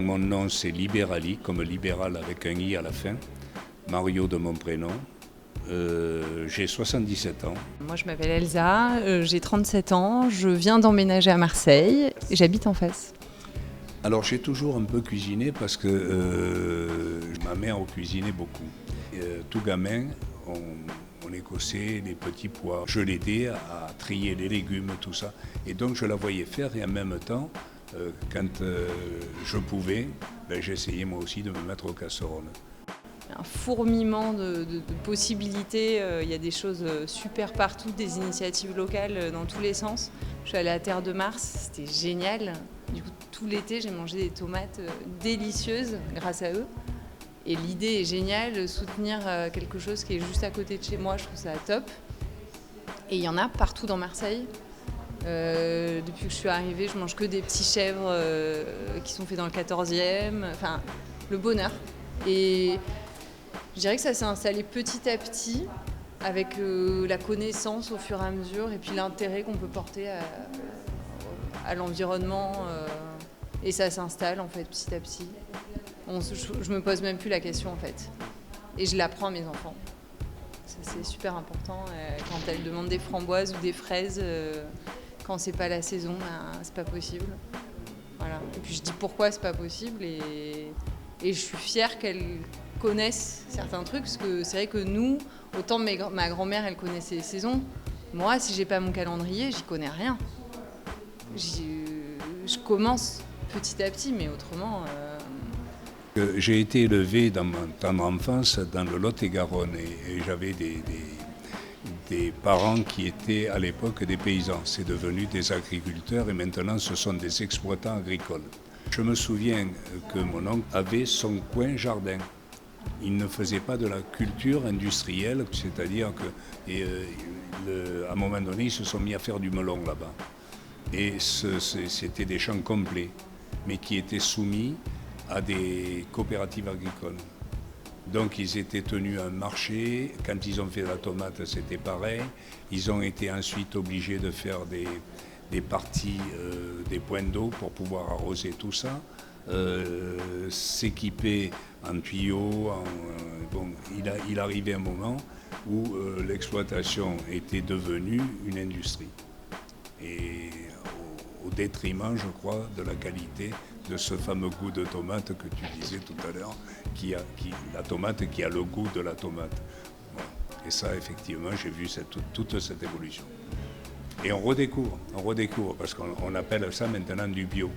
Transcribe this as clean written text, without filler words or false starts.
Mon nom c'est Libérali, comme libéral avec un i à la fin. Mario de mon prénom. J'ai 77 ans. Moi, je m'appelle Elsa, j'ai 37 ans, je viens d'emménager à Marseille et j'habite en face. Alors j'ai toujours un peu cuisiné parce que ma mère cuisinait beaucoup. Tout gamin, on écossait les petits pois. Je l'aidais à trier les légumes, tout ça. Et donc je la voyais faire et en même temps, quand je pouvais, j'essayais moi aussi de me mettre aux casseroles. Un fourmillement de possibilités, il y a des choses super partout, des initiatives locales dans tous les sens. Je suis allée à Terre de Mars, c'était génial. Du coup, tout l'été, j'ai mangé des tomates délicieuses grâce à eux. Et l'idée est géniale, soutenir quelque chose qui est juste à côté de chez moi, je trouve ça top. Et il y en a partout dans Marseille. Depuis que je suis arrivée, je mange que des petits chèvres qui sont faits dans le 14e. Enfin, le bonheur. Et je dirais que ça s'est installé petit à petit avec la connaissance au fur et à mesure et puis l'intérêt qu'on peut porter à l'environnement. Et ça s'installe en fait petit à petit. Je me pose même plus la question en fait. Et je l'apprends à mes enfants. Ça, c'est super important. Quand elles demandent des framboises ou des fraises, quand c'est pas la saison, c'est pas possible. Voilà. Et puis je dis pourquoi c'est pas possible et je suis fière qu'elles connaissent certains trucs parce que c'est vrai que nous, autant ma grand-mère elle connaissait les saisons, moi si j'ai pas mon calendrier, j'y connais rien. Je commence petit à petit, mais autrement. J'ai été élevé dans ma tendre enfance dans le Lot-et-Garonne et j'avais des parents qui étaient à l'époque des paysans. C'est devenu des agriculteurs et maintenant ce sont des exploitants agricoles. Je me souviens que mon oncle avait son coin jardin. Il ne faisait pas de la culture industrielle, c'est-à-dire qu'à un moment donné, ils se sont mis à faire du melon là-bas. Et c'était des champs complets, mais qui étaient soumis à des coopératives agricoles. Donc ils étaient tenus à un marché. Quand ils ont fait la tomate, c'était pareil. Ils ont été ensuite obligés de faire des parties, des points d'eau pour pouvoir arroser tout ça. S'équiper en tuyaux. Il arrivait un moment où l'exploitation était devenue une industrie. Et au détriment, je crois, de la qualité de ce fameux goût de tomate que tu disais tout à l'heure, la tomate qui a le goût de la tomate. Voilà. Et ça, effectivement, j'ai vu toute cette évolution. Et on redécouvre, parce qu'on appelle ça maintenant du bio.